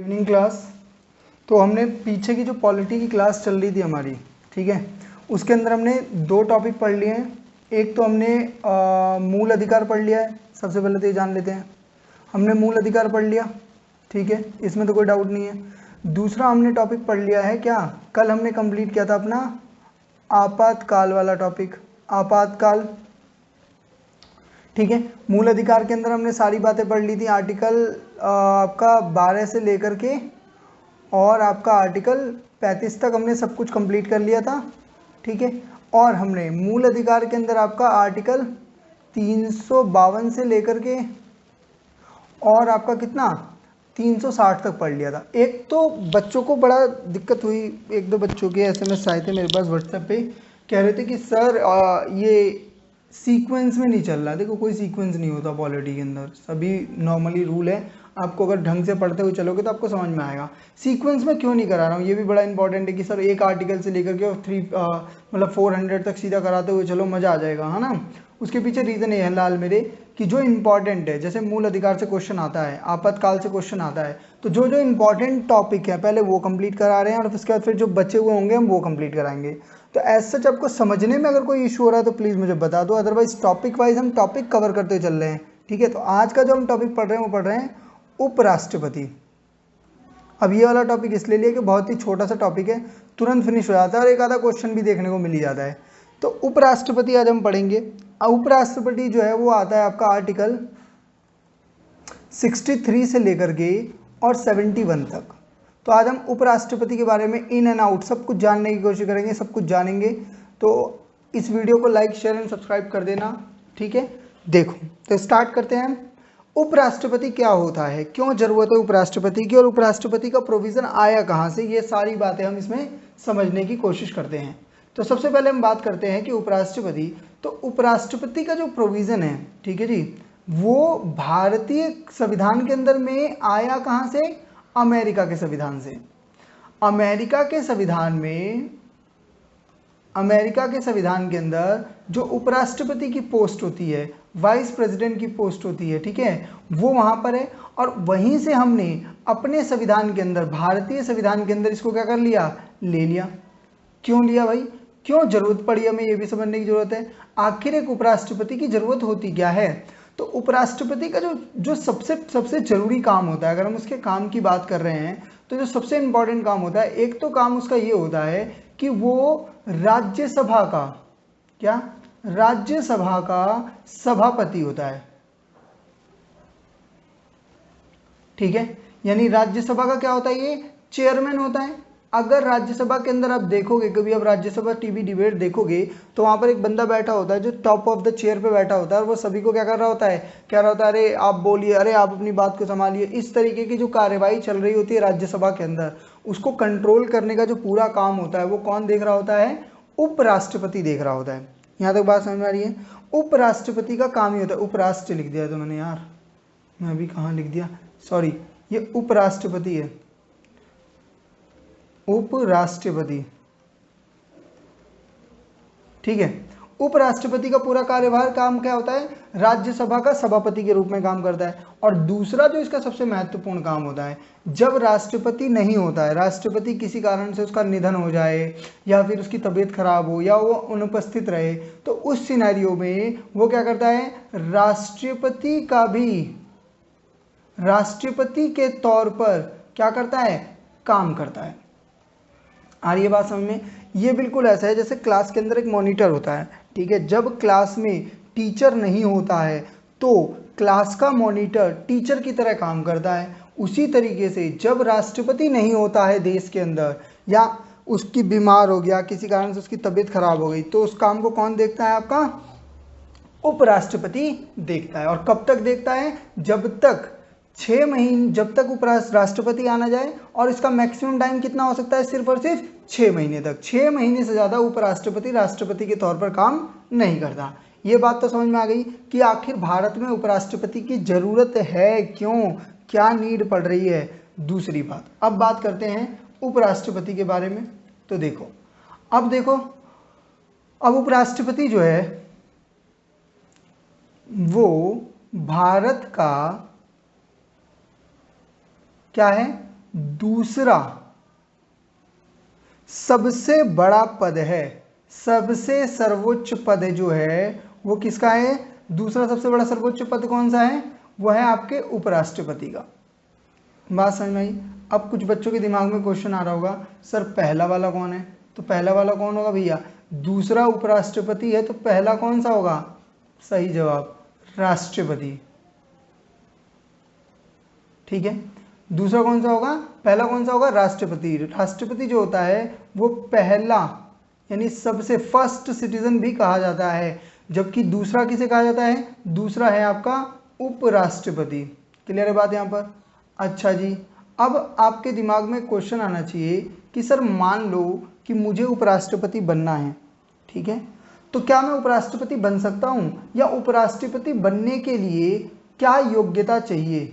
Evening class. तो हमने पीछे की जो पॉलिटी की क्लास चल रही थी हमारी, ठीक है, उसके अंदर हमने दो टॉपिक पढ़ लिए हैं। एक तो हमने मूल अधिकार पढ़ लिया है, सबसे पहले तो ये जान लेते हैं, हमने मूल अधिकार पढ़ लिया, ठीक है, इसमें तो कोई डाउट नहीं है। दूसरा हमने टॉपिक पढ़ लिया है क्या, कल हमने कंप्लीट किया था अपना आपातकाल वाला टॉपिक, आपातकाल, ठीक है। मूल अधिकार के अंदर हमने सारी बातें पढ़ ली थी, आर्टिकल आपका 12 से लेकर के और आपका आर्टिकल 35 तक हमने सब कुछ कंप्लीट कर लिया था, ठीक है। और हमने मूल अधिकार के अंदर आपका आर्टिकल 352 से लेकर के और आपका कितना 360 तक पढ़ लिया था। एक तो बच्चों को बड़ा दिक्कत हुई, एक दो बच्चों के SMS आए थे मेरे पास व्हाट्सएप पे, कह रहे थे कि सर ये सीक्वेंस में नहीं चल रहा। देखो कोई सीक्वेंस नहीं होता पॉलिटी के अंदर, सभी नॉर्मली रूल है, आपको अगर ढंग से पढ़ते हुए चलोगे तो आपको समझ में आएगा। सीक्वेंस में क्यों नहीं करा रहा हूँ ये भी बड़ा इंपॉर्टेंट है कि सर एक आर्टिकल से लेकर के 400 तक सीधा कराते हुए चलो, मज़ा आ जाएगा, है ना। उसके पीछे रीज़न ये है लाल मेरे कि जो इम्पॉर्टेंट है, जैसे मूल अधिकार से क्वेश्चन आता है, आपातकाल से क्वेश्चन आता है, तो जो जो इम्पॉर्टेंट टॉपिक है पहले वो कंप्लीट करा रहे हैं और उसके बाद फिर जो बचे हुए होंगे हम वो कंप्लीट कराएंगे। तो एज सच आपको समझने में अगर कोई इशू हो रहा है तो प्लीज़ मुझे बता दो, अदरवाइज टॉपिक वाइज हम टॉपिक कवर करते चल रहे हैं, ठीक है। तो आज का जो हम टॉपिक पढ़ रहे हैं वो पढ़ रहे हैं उपराष्ट्रपति। अब ये वाला टॉपिक इसलिए लिया कि बहुत ही छोटा सा टॉपिक है, तुरंत फिनिश हो जाता है और एक आधा क्वेश्चन भी देखने को मिल ही जाता है। तो उपराष्ट्रपति आज हम पढ़ेंगे। उपराष्ट्रपति जो है वो आता है आपका आर्टिकल 63 से लेकर के और 71 तक। तो आज हम उपराष्ट्रपति के बारे में इन एंड आउट सब कुछ जानने की कोशिश करेंगे, सब कुछ जानेंगे। तो इस वीडियो को लाइक शेयर एंड सब्सक्राइब कर देना, ठीक है। देखो तो स्टार्ट करते हैं। उपराष्ट्रपति क्या होता है, क्यों जरूरत है उपराष्ट्रपति की, और उपराष्ट्रपति का प्रोविज़न आया कहाँ से, ये सारी बातें हम इसमें समझने की कोशिश करते हैं। तो सबसे पहले हम बात करते हैं कि उपराष्ट्रपति, तो उपराष्ट्रपति का जो प्रोविज़न है, ठीक है जी, वो भारतीय संविधान के अंदर में आया कहाँ से, अमेरिका के संविधान से। अमेरिका के संविधान में, अमेरिका के संविधान के अंदर जो उपराष्ट्रपति की पोस्ट होती है, वाइस प्रेसिडेंट की पोस्ट होती है, ठीक है, वो वहाँ पर है। और वहीं से हमने अपने संविधान के अंदर, भारतीय संविधान के अंदर इसको क्या कर लिया, ले लिया। क्यों लिया भाई, क्यों जरूरत पड़ी हमें, ये भी समझने की जरूरत है। आखिर एक उपराष्ट्रपति की जरूरत होती क्या है। तो उपराष्ट्रपति का जो सबसे जरूरी काम होता है, अगर हम उसके काम की बात कर रहे हैं, तो जो सबसे इंपॉर्टेंट काम होता है, एक तो काम उसका ये होता है कि वो राज्यसभा का, क्या, राज्यसभा का सभापति होता है, ठीक है। यानी राज्यसभा का क्या होता है, ये चेयरमैन होता है। अगर राज्यसभा के अंदर आप देखोगे कभी, अब राज्यसभा टीवी डिबेट देखोगे तो वहां पर एक बंदा बैठा होता है जो टॉप ऑफ द चेयर पे बैठा होता है, और वो सभी को क्या कर रहा होता है, कह रहा होता है अरे आप बोलिए, अरे आप अपनी बात को संभालिए। इस तरीके की जो कार्यवाही चल रही होती है राज्यसभा के अंदर, उसको कंट्रोल करने का जो पूरा काम होता है वो कौन देख रहा होता है, उपराष्ट्रपति देख रहा होता है। यहाँ तक बात समझ में आ रही है। उपराष्ट्रपति का काम ही होता है, उपराष्ट्र लिख दिया तो मैंने यार, मैं अभी कहाँ लिख दिया, सॉरी, ये उपराष्ट्रपति है, उपराष्ट्रपति, ठीक है। उपराष्ट्रपति का पूरा कार्यभार काम क्या होता है, राज्यसभा का सभापति के रूप में काम करता है। और दूसरा जो इसका सबसे महत्वपूर्ण काम होता है, जब राष्ट्रपति नहीं होता है, राष्ट्रपति किसी कारण से उसका निधन हो जाए या फिर उसकी तबीयत खराब हो या वो अनुपस्थित रहे, तो उस सिनेरियो में वो क्या करता है, राष्ट्रपति का भी राष्ट्रपति के तौर पर क्या करता है, काम करता है। आ रही है बात समझ में। ये बिल्कुल ऐसा है जैसे क्लास के अंदर एक मॉनिटर होता है, ठीक है। जब क्लास में टीचर नहीं होता है तो क्लास का मॉनिटर टीचर की तरह काम करता है। उसी तरीके से जब राष्ट्रपति नहीं होता है देश के अंदर, या उसकी बीमार हो गया, किसी कारण से उसकी तबीयत खराब हो गई, तो उस काम को कौन देखता है, आपका उपराष्ट्रपति देखता है। और कब तक देखता है, जब तक 6 महीने, जब तक राष्ट्रपति आना जाए। और इसका मैक्सिमम टाइम कितना हो सकता है, सिर्फ और सिर्फ 6 महीने तक। 6 महीने से ज़्यादा उपराष्ट्रपति राष्ट्रपति के तौर पर काम नहीं करता। ये बात तो समझ में आ गई कि आखिर भारत में उपराष्ट्रपति की ज़रूरत है क्यों, क्या नीड पड़ रही है। दूसरी बात, अब बात करते हैं उपराष्ट्रपति के बारे में। तो देखो, अब उपराष्ट्रपति जो है वो भारत का क्या है, दूसरा सबसे बड़ा पद है, सबसे सर्वोच्च पद जो है वो किसका है? दूसरा सबसे बड़ा सर्वोच्च पद कौन सा है? वो है आपके उपराष्ट्रपति का। बात समझ में आई? अब कुछ बच्चों के दिमाग में क्वेश्चन आ रहा होगा, सर पहला वाला कौन है? तो पहला वाला कौन होगा भैया? दूसरा उपराष्ट्रपति है, तो पहला कौन सा होगा? सही जवाब राष्ट्रपति। ठीक है, दूसरा कौन सा होगा? पहला कौन सा होगा? राष्ट्रपति। राष्ट्रपति जो होता है वो पहला यानी सबसे फर्स्ट सिटीजन भी कहा जाता है, जबकि दूसरा किसे कहा जाता है? दूसरा है आपका उपराष्ट्रपति। क्लियर है बात यहाँ पर? अच्छा जी, अब आपके दिमाग में क्वेश्चन आना चाहिए कि सर मान लो कि मुझे उपराष्ट्रपति बनना है, ठीक है, तो क्या मैं उपराष्ट्रपति बन सकता हूँ? या उपराष्ट्रपति बनने के लिए क्या योग्यता चाहिए?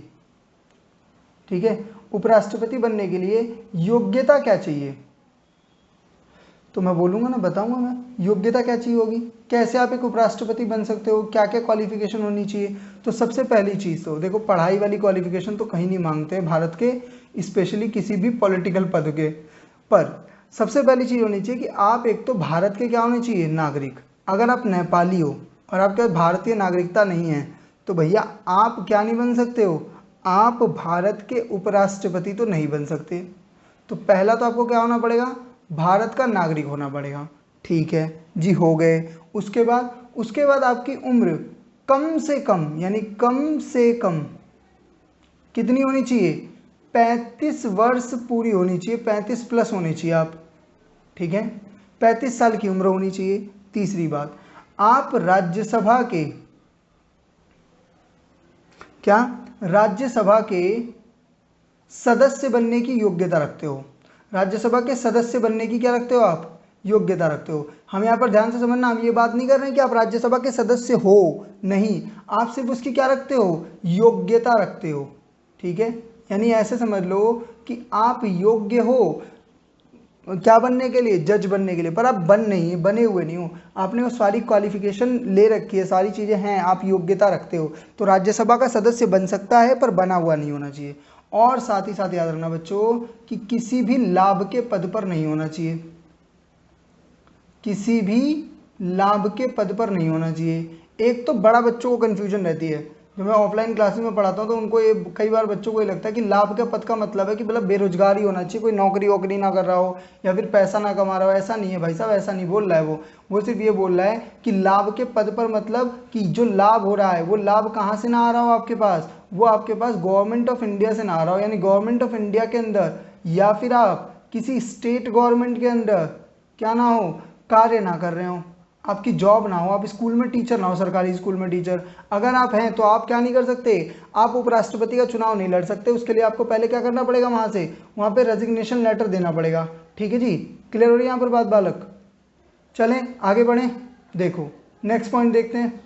ठीक है, उपराष्ट्रपति बनने के लिए योग्यता क्या चाहिए? तो मैं बोलूँगा ना, बताऊँगा मैं योग्यता क्या चाहिए होगी, कैसे आप एक उपराष्ट्रपति बन सकते हो, क्या क्या क्वालिफिकेशन होनी चाहिए। तो सबसे पहली चीज़ तो देखो, पढ़ाई वाली क्वालिफिकेशन तो कहीं नहीं मांगते भारत के, स्पेशली किसी भी पॉलिटिकल पद के। पर सबसे पहली चीज़ होनी चाहिए कि आप एक तो भारत के क्या होने चाहिए? नागरिक। अगर आप नेपाली हो और आपके पास भारतीय नागरिकता नहीं है तो भैया आप क्या नहीं बन सकते हो? आप भारत के उपराष्ट्रपति तो नहीं बन सकते। तो पहला तो आपको क्या होना पड़ेगा? भारत का नागरिक होना पड़ेगा। ठीक है जी, हो गए। उसके बाद आपकी उम्र कम से कम, यानी कम से कम कितनी होनी चाहिए? 35 वर्ष पूरी होनी चाहिए, 35 प्लस होनी चाहिए आप। ठीक है, 35 साल की उम्र होनी चाहिए। तीसरी बात, आप राज्यसभा के क्या? राज्यसभा के सदस्य बनने की योग्यता रखते हो। राज्यसभा के सदस्य बनने की क्या रखते हो आप? योग्यता रखते हो। हम यहाँ पर ध्यान से समझना, हम ये बात नहीं कर रहे हैं कि आप राज्यसभा के सदस्य हो, नहीं, आप सिर्फ उसकी क्या रखते हो? योग्यता रखते हो। ठीक है, यानी ऐसे समझ लो कि आप योग्य हो क्या बनने के लिए? जज बनने के लिए। पर आप बने हुए नहीं हो, आपने वो सारी क्वालिफिकेशन ले रखी है, सारी चीज़ें हैं, आप योग्यता रखते हो। तो राज्यसभा का सदस्य बन सकता है पर बना हुआ नहीं होना चाहिए। और साथ ही साथ याद रखना बच्चों कि किसी भी लाभ के पद पर नहीं होना चाहिए, किसी भी लाभ के पद पर नहीं होना चाहिए। एक तो बड़ा बच्चों को कन्फ्यूजन रहती है, जो मैं ऑफलाइन क्लासेस में पढ़ाता हूँ तो उनको ये कई बार बच्चों को ये लगता है कि लाभ के पद का मतलब है कि मतलब बेरोजगार ही होना चाहिए, कोई नौकरी वोकरी ना कर रहा हो या फिर पैसा ना कमा रहा हो। ऐसा नहीं है भाई साहब, ऐसा नहीं बोल रहा है वो सिर्फ ये बोल रहा है कि लाभ के पद पर मतलब कि जो लाभ हो रहा है वो लाभ कहाँ से ना आ रहा हो आपके पास? वो आपके पास गवर्नमेंट ऑफ इंडिया से ना आ रहा हो, यानी गवर्नमेंट ऑफ इंडिया के अंदर या फिर आप किसी स्टेट गवर्नमेंट के अंदर क्या ना हो? कार्य ना कर रहे हो, आपकी जॉब ना हो, आप स्कूल में टीचर ना हो, सरकारी स्कूल में टीचर। अगर आप हैं तो आप क्या नहीं कर सकते? आप उपराष्ट्रपति का चुनाव नहीं लड़ सकते। उसके लिए आपको पहले क्या करना पड़ेगा? वहाँ पे रेजिग्नेशन लेटर देना पड़ेगा। ठीक है जी, क्लियर हो रही है यहाँ पर बात बालक? चलें आगे बढ़ें। देखो नेक्स्ट पॉइंट देखते हैं।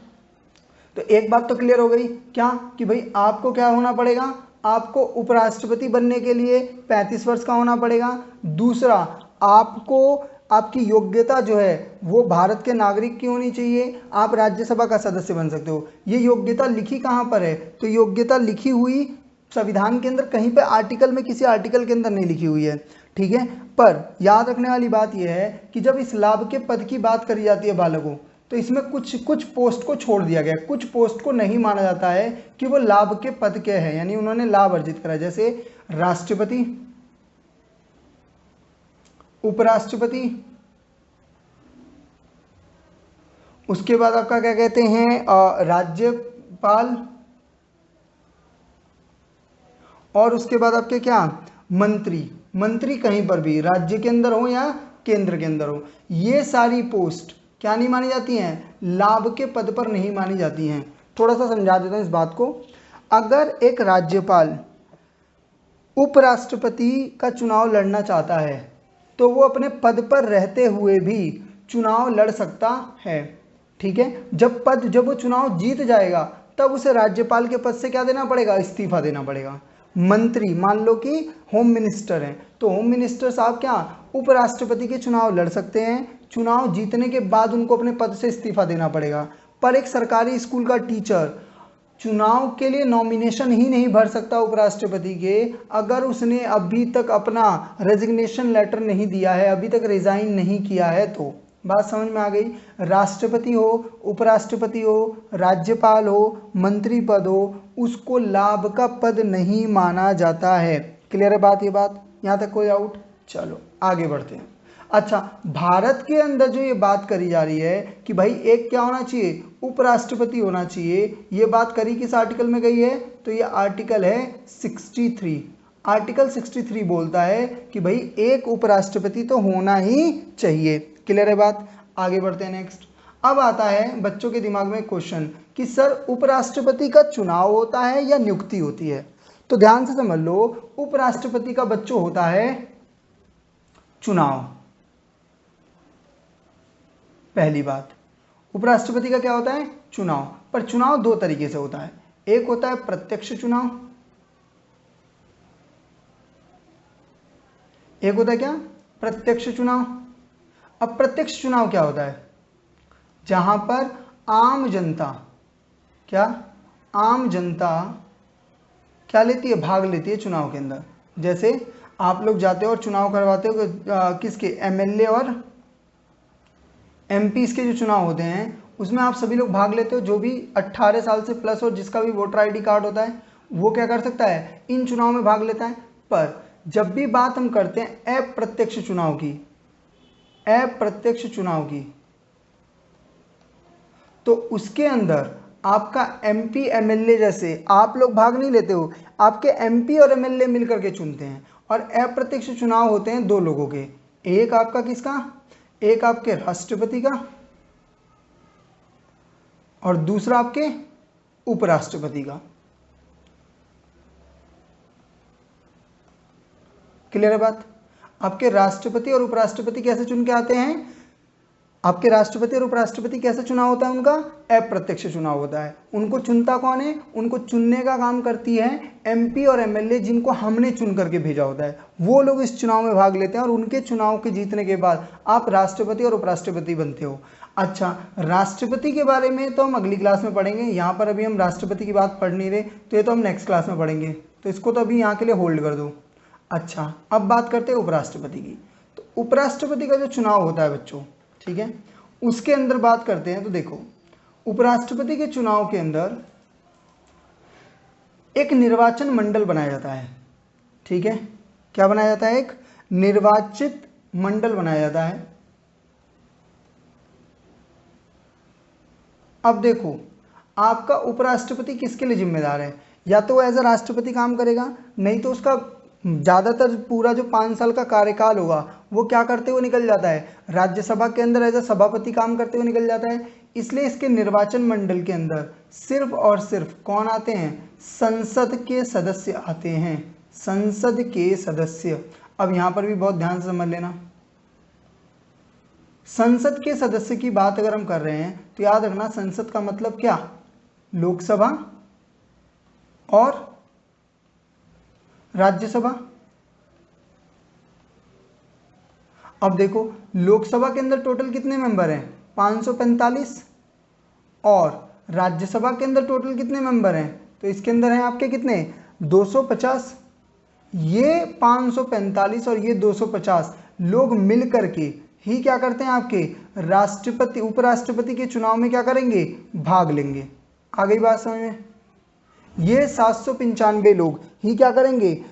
तो एक बात तो क्लियर हो गई, क्या? कि भाई आपको क्या होना पड़ेगा? आपको उपराष्ट्रपति बनने के लिए 35 वर्ष का होना पड़ेगा। दूसरा, आपको आपकी योग्यता जो है वो भारत के नागरिक की होनी चाहिए। आप राज्यसभा का सदस्य बन सकते हो। ये योग्यता लिखी कहाँ पर है? तो योग्यता लिखी हुई संविधान के अंदर कहीं पे आर्टिकल में, किसी आर्टिकल के अंदर नहीं लिखी हुई है। ठीक है, पर याद रखने वाली बात यह है कि जब इस लाभ के पद की बात करी जाती है बालकों, तो इसमें कुछ पोस्ट को छोड़ दिया गया, कुछ पोस्ट को नहीं माना जाता है कि वो लाभ के पद के हैं, यानी उन्होंने लाभ अर्जित करा। जैसे राष्ट्रपति, उपराष्ट्रपति, उसके बाद आपका क्या कहते हैं राज्यपाल, और उसके बाद आपके क्या? मंत्री। मंत्री कहीं पर भी राज्य के अंदर हो या केंद्र के अंदर हो, ये सारी पोस्ट क्या नहीं मानी जाती हैं? लाभ के पद पर नहीं मानी जाती हैं। थोड़ा सा समझा देता हूं इस बात को। अगर एक राज्यपाल उपराष्ट्रपति का चुनाव लड़ना चाहता है तो वो अपने पद पर रहते हुए भी चुनाव लड़ सकता है। ठीक है, जब वो चुनाव जीत जाएगा तब उसे राज्यपाल के पद से क्या देना पड़ेगा? इस्तीफा देना पड़ेगा। मंत्री, मान लो कि होम मिनिस्टर हैं, तो होम मिनिस्टर साहब क्या उपराष्ट्रपति के चुनाव लड़ सकते हैं। चुनाव जीतने के बाद उनको अपने पद से इस्तीफा देना पड़ेगा। पर एक सरकारी स्कूल का टीचर चुनाव के लिए नॉमिनेशन ही नहीं भर सकता उपराष्ट्रपति के अगर उसने अभी तक अपना रेजिग्नेशन लेटर नहीं दिया है, अभी तक रिजाइन नहीं किया है। तो बात समझ में आ गई। राष्ट्रपति हो, उपराष्ट्रपति हो, राज्यपाल हो, मंत्री पद हो, उसको लाभ का पद नहीं माना जाता है। क्लियर है बात? ये बात यहाँ तक कोई डाउट? चलो आगे बढ़ते हैं। अच्छा, भारत के अंदर जो ये बात करी जा रही है कि भाई एक क्या होना चाहिए, उपराष्ट्रपति होना चाहिए, ये बात करी किस आर्टिकल में गई है? तो ये आर्टिकल है 63। आर्टिकल 63 बोलता है कि भाई एक उपराष्ट्रपति तो होना ही चाहिए। क्लियर है बात? आगे बढ़ते हैं नेक्स्ट। अब आता है बच्चों के दिमाग में क्वेश्चन कि सर उपराष्ट्रपति का चुनाव होता है या नियुक्ति होती है? तो ध्यान से समझ लो, उपराष्ट्रपति का बच्चों होता है चुनाव। पहली बात, उपराष्ट्रपति का क्या होता है? चुनाव। पर चुनाव दो तरीके से होता है, एक होता है प्रत्यक्ष चुनाव, एक होता है क्या? प्रत्यक्ष चुनाव। अब प्रत्यक्ष चुनाव क्या होता है? जहां पर आम जनता, क्या आम जनता क्या लेती है? भाग लेती है चुनाव के अंदर। जैसे आप लोग जाते हो और चुनाव करवाते हो किसके? एमएलए और एमपीस के जो चुनाव होते हैं उसमें आप सभी लोग भाग लेते हो। जो भी 18 साल से प्लस और जिसका भी वोटर आईडी कार्ड होता है वो क्या कर सकता है? इन चुनाव में भाग लेता है। पर जब भी बात हम करते हैं अप्रत्यक्ष चुनाव की, अप्रत्यक्ष चुनाव की, तो उसके अंदर आपका एमपी एमएलए जैसे आप लोग भाग नहीं लेते हो, आपके एमपी और एमएलए मिलकर के चुनते हैं। और अप्रत्यक्ष चुनाव होते हैं दो लोगों के, एक आपका किसका? एक आपके राष्ट्रपति का और दूसरा आपके उपराष्ट्रपति का। क्लियर है बात? आपके राष्ट्रपति और उपराष्ट्रपति कैसे चुन के आते हैं? आपके राष्ट्रपति और उपराष्ट्रपति कैसे चुनाव होता है उनका? अप्रत्यक्ष चुनाव होता है। उनको चुनता कौन है? उनको चुनने का काम करती है एमपी और एमएलए, जिनको हमने चुन करके भेजा होता है। वो लोग इस चुनाव में भाग लेते हैं और उनके चुनाव के जीतने के बाद आप राष्ट्रपति और उपराष्ट्रपति बनते हो। अच्छा, राष्ट्रपति के बारे में तो हम अगली क्लास में पढ़ेंगे, यहाँ पर अभी हम राष्ट्रपति की बात पढ़ नहीं रहे, तो ये तो हम नेक्स्ट क्लास में पढ़ेंगे, तो इसको तो अभी यहाँ के लिए होल्ड कर दो। अच्छा, अब बात करते हैं उपराष्ट्रपति की। तो उपराष्ट्रपति का जो चुनाव होता है बच्चों, ठीक है, उसके अंदर बात करते हैं। तो देखो, उपराष्ट्रपति के चुनाव के अंदर एक निर्वाचन मंडल बनाया जाता है। ठीक है, क्या बनाया जाता है? एक निर्वाचित मंडल बनाया जाता है। अब देखो, आपका उपराष्ट्रपति किसके लिए जिम्मेदार है? या तो वो एज अ राष्ट्रपति काम करेगा, नहीं तो उसका ज़्यादातर पूरा जो 5 साल का कार्यकाल होगा वो क्या करते हुए निकल जाता है? राज्यसभा के अंदर एज अ सभापति काम करते हुए निकल जाता है। इसलिए इसके निर्वाचन मंडल के अंदर सिर्फ और सिर्फ कौन आते हैं? संसद के सदस्य आते हैं, संसद के सदस्य। अब यहाँ पर भी बहुत ध्यान से समझ लेना, संसद के सदस्य की बात अगर हम कर रहे हैं तो याद रखना, संसद का मतलब क्या? लोकसभा और राज्यसभा। अब देखो, लोकसभा के अंदर टोटल कितने मेंबर हैं? 545। और राज्यसभा के अंदर टोटल कितने मेंबर हैं? तो इसके अंदर हैं आपके कितने? 250। ये 545 और ये 250 लोग मिल करके ही क्या करते हैं? आपके राष्ट्रपति उपराष्ट्रपति के चुनाव में क्या करेंगे? भाग लेंगे। आ गई बात समझ में? ये 795 लोग ही क्या करेंगे?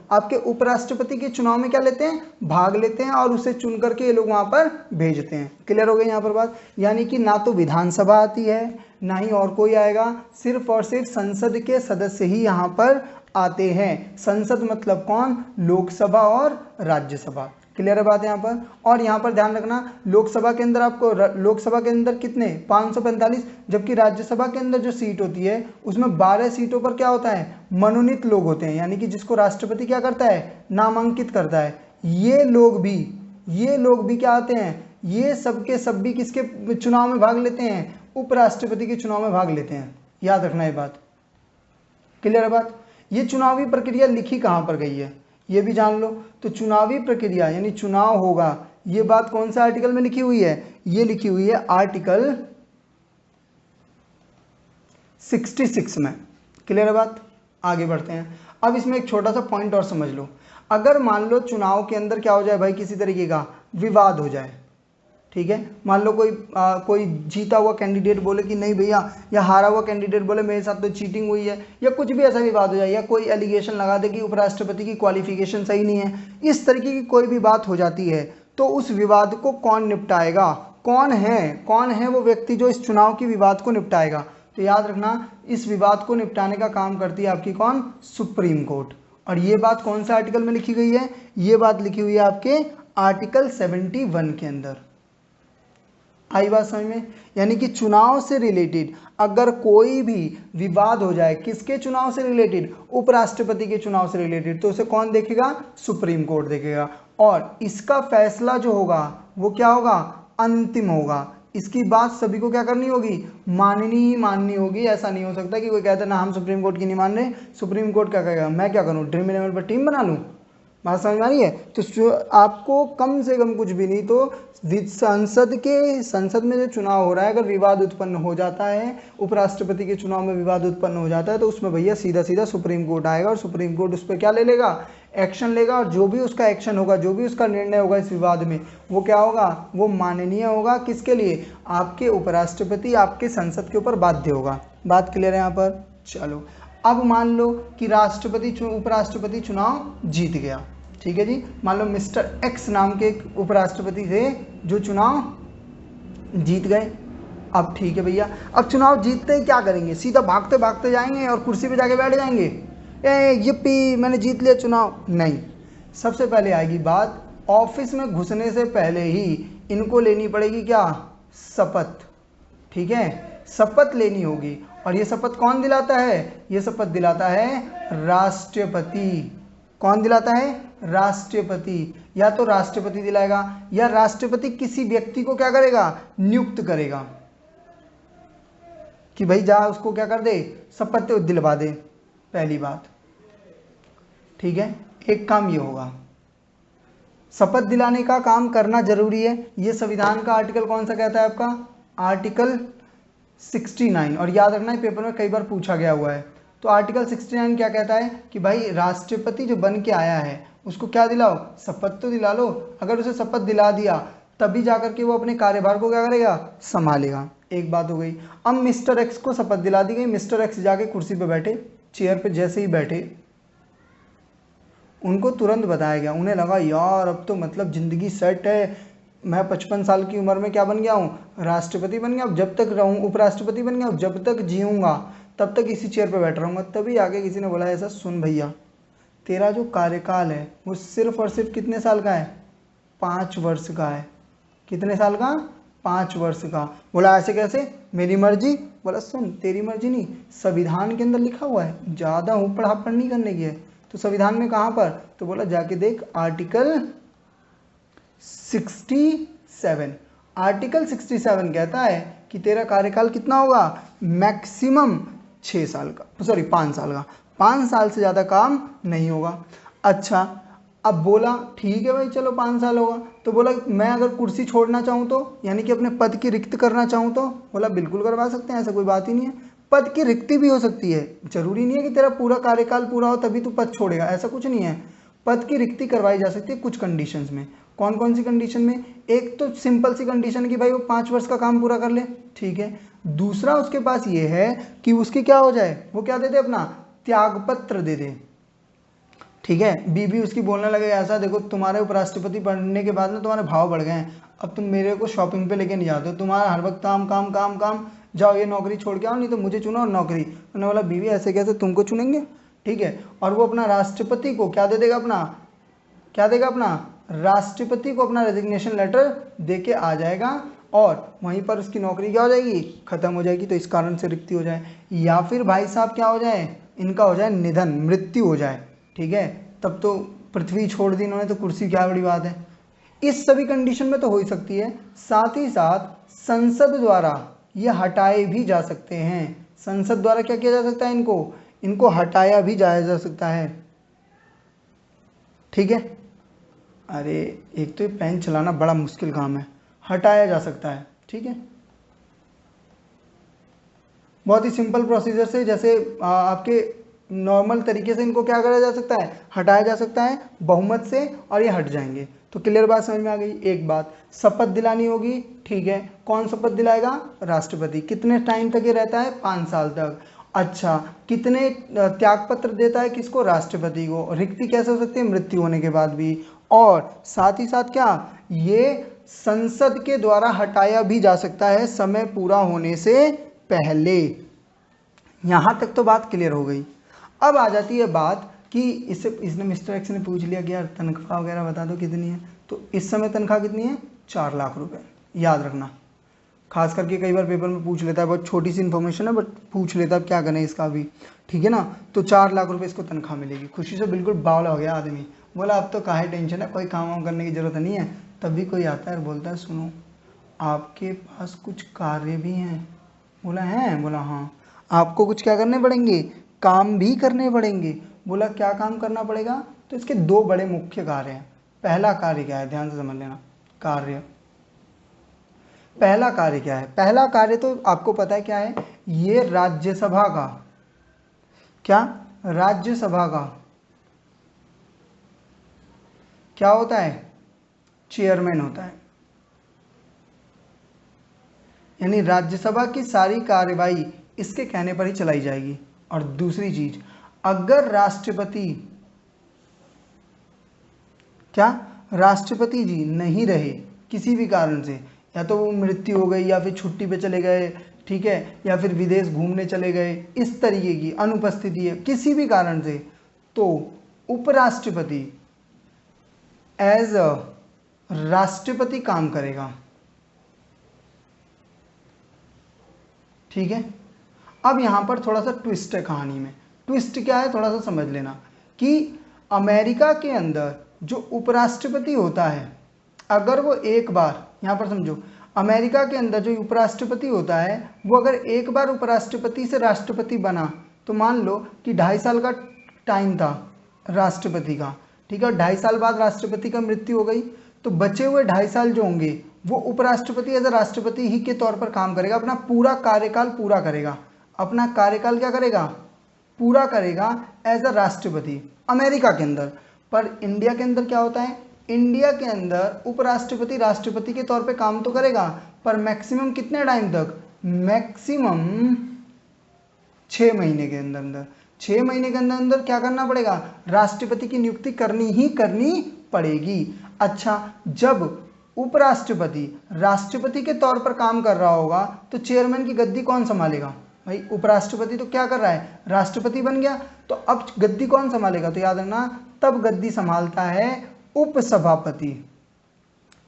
आपके उपराष्ट्रपति के चुनाव में क्या लेते हैं? भाग लेते हैं और उसे चुन करके ये लोग वहां पर भेजते हैं। क्लियर हो गई यहाँ पर बात? यानी कि ना तो विधानसभा आती है, ना ही और कोई आएगा, सिर्फ और सिर्फ संसद के सदस्य ही यहाँ पर आते हैं। संसद मतलब कौन? लोकसभा और राज्यसभा। क्लियर है बात यहाँ पर? और यहाँ पर ध्यान रखना, लोकसभा के अंदर आपको लोकसभा के अंदर कितने? 545, जबकि राज्यसभा के अंदर जो सीट होती है उसमें 12 सीटों पर क्या होता है? मनोनीत लोग होते हैं, यानी कि जिसको राष्ट्रपति क्या करता है? नामांकित करता है। ये लोग भी क्या आते हैं? ये सब के सब भी किसके चुनाव में भाग लेते हैं? उपराष्ट्रपति के चुनाव में भाग लेते हैं। याद रखना ये बात। क्लियर है बात? ये चुनावी प्रक्रिया लिखी कहाँ पर गई है ये भी जान लो। तो चुनावी प्रक्रिया यानी चुनाव होगा, ये बात कौन सा आर्टिकल में लिखी हुई है? ये लिखी हुई है आर्टिकल 66 में। क्लियर है बात? आगे बढ़ते हैं। अब इसमें एक छोटा सा पॉइंट और समझ लो। अगर मान लो चुनाव के अंदर क्या हो जाए भाई, किसी तरीके का विवाद हो जाए, ठीक है, मान लो कोई जीता हुआ कैंडिडेट बोले कि नहीं भैया, या हारा हुआ कैंडिडेट बोले मेरे साथ तो चीटिंग हुई है, या कुछ भी ऐसा विवाद हो जाए, या कोई एलिगेशन लगा दे कि उपराष्ट्रपति की क्वालिफिकेशन सही नहीं है, इस तरीके की कोई भी बात हो जाती है, तो उस विवाद को कौन निपटाएगा? कौन है वो व्यक्ति जो इस चुनाव की विवाद को निपटाएगा? तो याद रखना, इस विवाद को निपटाने का काम करती है आपकी कौन? Supreme court. और ये बात कौन से आर्टिकल में लिखी गई है? ये बात लिखी हुई है आपके आर्टिकल 71 के अंदर। आई बात समझ में? यानी कि चुनाव से रिलेटेड अगर कोई भी विवाद हो जाए, किसके चुनाव से रिलेटेड? उपराष्ट्रपति के चुनाव से रिलेटेड, तो उसे कौन देखेगा? सुप्रीम कोर्ट देखेगा। और इसका फैसला जो होगा वो क्या होगा? अंतिम होगा। इसकी बात सभी को क्या करनी होगी? माननी होगी। ऐसा नहीं हो सकता कि कोई कहता ना हम सुप्रीम कोर्ट की नहीं मान रहे, सुप्रीम कोर्ट क्या कहेगा, मैं क्या करूं, ड्रीम इलेवन पर टीम बना लूं? बात समझ में आ रही है? तो आपको कम से कम कुछ भी नहीं तो संसद में जो चुनाव हो रहा है, अगर विवाद उत्पन्न हो जाता है, उपराष्ट्रपति के चुनाव में विवाद उत्पन्न हो जाता है, तो उसमें भैया सीधा सीधा सुप्रीम कोर्ट आएगा और सुप्रीम कोर्ट उस पर क्या ले लेगा? एक्शन लेगा। और जो भी उसका एक्शन होगा, जो भी उसका निर्णय होगा इस विवाद में, वो क्या होगा? वो माननीय होगा। किसके लिए? आपके उपराष्ट्रपति, आपके संसद के ऊपर बाध्य होगा। बात क्लियर है यहाँ पर? चलो, अब मान लो कि उपराष्ट्रपति चुनाव जीत गया, ठीक है जी। मान लो मिस्टर एक्स नाम के एक उपराष्ट्रपति थे जो चुनाव जीत गए। अब ठीक है भैया, अब चुनाव जीतते ही क्या करेंगे? सीधा भागते भागते जाएंगे और कुर्सी पे जाके बैठ जाएंगे, yippee मैंने जीत लिया चुनाव? नहीं। सबसे पहले आएगी बात, ऑफिस में घुसने से पहले ही इनको लेनी पड़ेगी क्या? शपथ। ठीक है, शपथ लेनी होगी। और ये शपथ कौन दिलाता है? ये शपथ दिलाता है राष्ट्रपति। कौन दिलाता है? राष्ट्रपति। या तो राष्ट्रपति दिलाएगा, या राष्ट्रपति किसी व्यक्ति को क्या करेगा? नियुक्त करेगा कि भाई जा उसको क्या कर दे? शपथ दिलवा दे। पहली बात, ठीक है, एक काम ये होगा। शपथ दिलाने का काम करना जरूरी है। ये संविधान का आर्टिकल कौन सा कहता है आपका? आर्टिकल 69। और याद रखना है पेपर में कई बार पूछा गया हुआ है। तो आर्टिकल 69 क्या कहता है कि भाई राष्ट्रपति जो बन के आया है उसको क्या दिलाओ? शपथ तो दिला लो। अगर उसे शपथ दिला दिया तभी जाकर के वो अपने कार्यभार को क्या करेगा? संभालेगा। एक बात हो गई। अब मिस्टर एक्स को शपथ दिला दी गई। मिस्टर एक्स जाके कुर्सी पे बैठे, चेयर पे जैसे ही बैठे उनको तुरंत बताया गया, उन्हें लगा यार अब तो मतलब ज़िंदगी सेट है, मैं 55 साल की उम्र में क्या बन गया हूँ? राष्ट्रपति बन गया। अब जब तक रहूँ उपराष्ट्रपति बन गया, अब जब तक जीऊँगा तब तक इसी चेयर पे बैठ रहूँगा। तभी आगे किसी ने बोला ऐसा, सुन भैया तेरा जो कार्यकाल है वो सिर्फ और सिर्फ कितने साल का है? 5 वर्ष का है। कितने साल का? 5 वर्ष का। बोला ऐसे कैसे? मेरी मर्जी? बोला सुन, तेरी मर्जी नहीं, संविधान के अंदर लिखा हुआ है, ज़्यादा ऊपर हापड़ नहीं करने की है। तो संविधान में कहाँ पर? तो बोला जाके देख आर्टिकल 67। आर्टिकल 67 कहता है कि तेरा कार्यकाल कितना होगा? मैक्सिमम 6 साल का, सॉरी 5 साल का। 5 साल से ज़्यादा काम नहीं होगा। अच्छा, अब बोला ठीक है भाई चलो 5 साल होगा। तो बोला मैं अगर कुर्सी छोड़ना चाहूँ तो, यानी कि अपने पद की रिक्त करना चाहूँ तो? बोला बिल्कुल करवा सकते हैं, ऐसा कोई बात ही नहीं है। पद की रिक्ति भी हो सकती है, जरूरी नहीं है कि तेरा पूरा कार्यकाल पूरा हो तभी तू पद छोड़ेगा, ऐसा कुछ नहीं है। पद की रिक्ति करवाई जा सकती है कुछ कंडीशंस में। कौन कौन सी कंडीशन में? एक तो सिंपल सी कंडीशन है कि भाई वो 5 वर्ष का काम पूरा कर ले, ठीक है। दूसरा उसके पास ये है कि उसकी क्या हो जाए, वो क्या दे दे? अपना त्यागपत्र दे दे, ठीक है। बीबी उसकी बोलने लगे ऐसा, देखो तुम्हारे उपराष्ट्रपति बनने के बाद ना तुम्हारे भाव बढ़ गए हैं, अब तुम मेरे को शॉपिंग पे लेके नहीं जाते हो, तुम्हारा हर वक्त काम काम काम काम, जाओ ये नौकरी छोड़ के आओ, नहीं तो मुझे चुनो और नौकरी। उन्होंने बोला बीवी ऐसे कैसे, तुमको चुनेंगे, ठीक है। और वो अपना राष्ट्रपति को क्या दे देगा? अपना क्या देगा? अपना राष्ट्रपति को अपना रेजिग्नेशन लेटर दे के आ जाएगा और वहीं पर उसकी नौकरी क्या हो जाएगी? खत्म हो जाएगी। तो इस कारण से रिक्ति हो जाए, या फिर भाई साहब क्या हो जाए? इनका हो जाए निधन, मृत्यु हो जाए, ठीक है। तब तो पृथ्वी छोड़ दी इन्होंने, तो कुर्सी क्या बड़ी बात है। इस सभी कंडीशन में तो हो ही सकती है। साथ ही साथ संसद द्वारा ये हटाए भी जा सकते हैं। संसद द्वारा क्या किया जा सकता है? इनको हटाया भी जाया जा सकता है, ठीक है। अरे एक तो ये पेन चलाना बड़ा मुश्किल काम है, हटाया जा सकता है, ठीक है। बहुत ही सिंपल प्रोसीजर से, जैसे आपके नॉर्मल तरीके से इनको क्या करा जा सकता है, हटाया जा सकता है बहुमत से, और ये हट जाएंगे। तो क्लियर बात समझ में आ गई। एक बात, शपथ दिलानी होगी, ठीक है, कौन शपथ दिलाएगा, राष्ट्रपति। कितने टाइम तक ये रहता है, 5 साल तक। अच्छा, कितने त्यागपत्र देता है, किसको, राष्ट्रपति को। रिक्ति कैसे हो सकती है, मृत्यु होने के बाद भी। और साथ ही साथ क्या, ये संसद के द्वारा हटाया भी जा सकता है समय पूरा होने से पहले। यहां तक तो बात क्लियर हो गई। अब आ जाती है बात कि इसने मिस्टर एक्स ने पूछ लिया कि यार तनख्वाह वगैरह बता दो कितनी है। तो इस समय तनख्वाह कितनी है, 4 लाख रुपए। याद रखना, खास करके कई बार पेपर में पूछ लेता है, बहुत छोटी सी इन्फॉर्मेशन है बट पूछ लेता है, क्या करें इसका भी, ठीक है ना। तो 4 लाख रुपए इसको तनख्वाह मिलेगी। खुशी से बिल्कुल बावला हो गया आदमी, बोला अब तो काहे टेंशन है, कोई काम वाम करने की जरूरत नहीं है। तब भी कोई आता है और बोलता है सुनो आपके पास कुछ कार्य भी हैं। बोला हैं, बोला हाँ, आपको कुछ क्या करने पड़ेंगे, काम भी करने पड़ेंगे। बोला क्या काम करना पड़ेगा, तो इसके 2 बड़े मुख्य कार्य हैं। पहला कार्य क्या है, ध्यान से समझ लेना, कार्य, पहला कार्य क्या है, पहला कार्य तो आपको पता है क्या है, ये राज्यसभा का, क्या, राज्यसभा का क्या होता है, चेयरमैन होता है। यानी राज्यसभा की सारी कार्यवाही इसके कहने पर ही चलाई जाएगी। और दूसरी चीज, अगर राष्ट्रपति, क्या, राष्ट्रपति जी नहीं रहे किसी भी कारण से, या तो वो मृत्यु हो गई, या फिर छुट्टी पे चले गए, ठीक है, या फिर विदेश घूमने चले गए, इस तरीके की अनुपस्थिति है किसी भी कारण से, तो उपराष्ट्रपति एज अ राष्ट्रपति काम करेगा, ठीक है। अब यहां पर थोड़ा सा ट्विस्ट है कहानी में। ट्विस्ट क्या है, थोड़ा सा समझ लेना कि अमेरिका के अंदर जो उपराष्ट्रपति होता है, अगर वो एक बार, यहां पर समझो, अमेरिका के अंदर जो उपराष्ट्रपति होता है वो अगर एक बार उपराष्ट्रपति से राष्ट्रपति बना, तो मान लो कि 2.5 साल का टाइम था राष्ट्रपति का, ठीक है, 2.5 साल बाद राष्ट्रपति का मृत्यु हो गई, तो बचे हुए 2.5 साल जो होंगे वो उपराष्ट्रपति एज अ राष्ट्रपति ही के तौर पर काम करेगा, अपना पूरा कार्यकाल पूरा करेगा, अपना कार्यकाल क्या करेगा, पूरा करेगा एज अ राष्ट्रपति अमेरिका के अंदर। पर इंडिया के अंदर क्या होता है, इंडिया के अंदर उपराष्ट्रपति राष्ट्रपति के तौर पे काम तो करेगा, पर मैक्सिमम कितने टाइम तक, मैक्सिमम 6 महीने के अंदर अंदर, 6 महीने के अंदर अंदर क्या करना पड़ेगा, राष्ट्रपति की नियुक्ति करनी ही करनी पड़ेगी। अच्छा, जब उपराष्ट्रपति राष्ट्रपति के तौर पर काम कर रहा होगा तो चेयरमैन की गद्दी कौन संभालेगा, भाई उपराष्ट्रपति तो क्या कर रहा है, राष्ट्रपति बन गया, तो अब गद्दी कौन संभालेगा, तो याद रखना तब गद्दी संभालता है उपसभापति।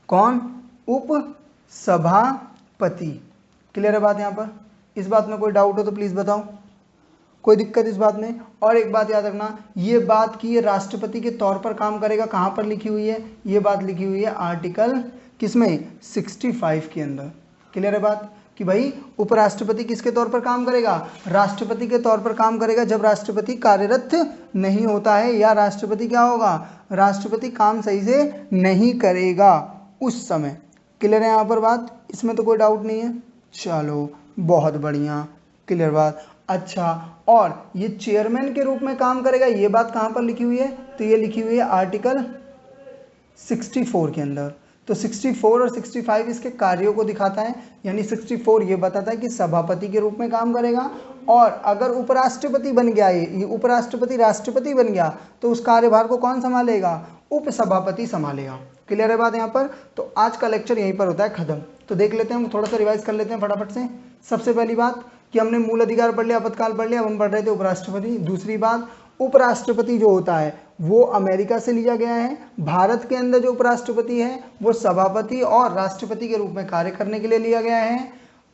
कौन, उपसभापति। क्लियर है बात यहाँ पर, इस बात में कोई डाउट हो तो प्लीज बताओ, कोई दिक्कत इस बात में। और एक बात याद रखना, ये बात कि ये राष्ट्रपति के तौर पर काम करेगा कहाँ पर लिखी हुई है, ये बात लिखी हुई है आर्टिकल किसमें, 65 के अंदर। क्लियर है बात कि भाई उपराष्ट्रपति किसके तौर पर काम करेगा, राष्ट्रपति के तौर पर काम करेगा जब राष्ट्रपति कार्यरत नहीं होता है, या राष्ट्रपति क्या होगा, राष्ट्रपति काम सही से नहीं करेगा उस समय। क्लियर है यहाँ पर बात, इसमें तो कोई डाउट नहीं है। चलो बहुत बढ़िया, क्लियर बात। अच्छा, और ये चेयरमैन के रूप में काम करेगा, ये बात कहाँ पर लिखी हुई है, तो ये लिखी हुई है आर्टिकल 64 के अंदर। तो 64 और 65 इसके कार्यों को दिखाता है, यानी 64 ये बताता है कि सभापति के रूप में काम करेगा, और अगर उपराष्ट्रपति बन गया, ये उपराष्ट्रपति राष्ट्रपति बन गया, तो उस कार्यभार को कौन संभालेगा, उपसभापति संभालेगा। क्लियर है बात यहाँ पर। तो आज का लेक्चर यहीं पर होता है खत्म। तो देख लेते हैं, हम थोड़ा सा रिवाइज कर लेते हैं फटाफट से। सबसे पहली बात कि हमने मूल अधिकार पढ़ लिया, आपातकाल पढ़ लिया, अब हम पढ़ रहे थे उपराष्ट्रपति। दूसरी बात, उपराष्ट्रपति जो होता है वो अमेरिका से लिया गया है। भारत के अंदर जो उपराष्ट्रपति है वो सभापति और राष्ट्रपति के रूप में कार्य करने के लिए लिया गया है।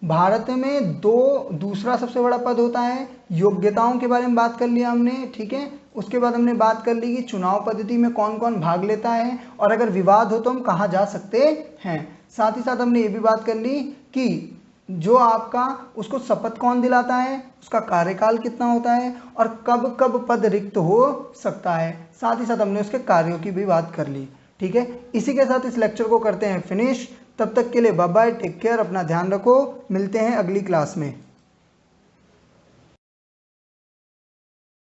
भारत में दूसरा सबसे बड़ा पद होता है। योग्यताओं के बारे में बात कर लिया हमने, ठीक है। उसके बाद हमने बात कर ली कि चुनाव पद्धति में कौन कौन भाग लेता है, और अगर विवाद हो तो हम कहाँ जा सकते हैं। साथ ही साथ हमने ये भी बात कर ली कि जो आपका उसको शपथ कौन दिलाता है, उसका कार्यकाल कितना होता है, और कब कब पद रिक्त हो सकता है। साथ ही साथ हमने उसके कार्यों की भी बात कर ली, ठीक है। इसी के साथ इस लेक्चर को करते हैं फिनिश। तब तक के लिए बाय बाय, टेक केयर, अपना ध्यान रखो, मिलते हैं अगली क्लास में।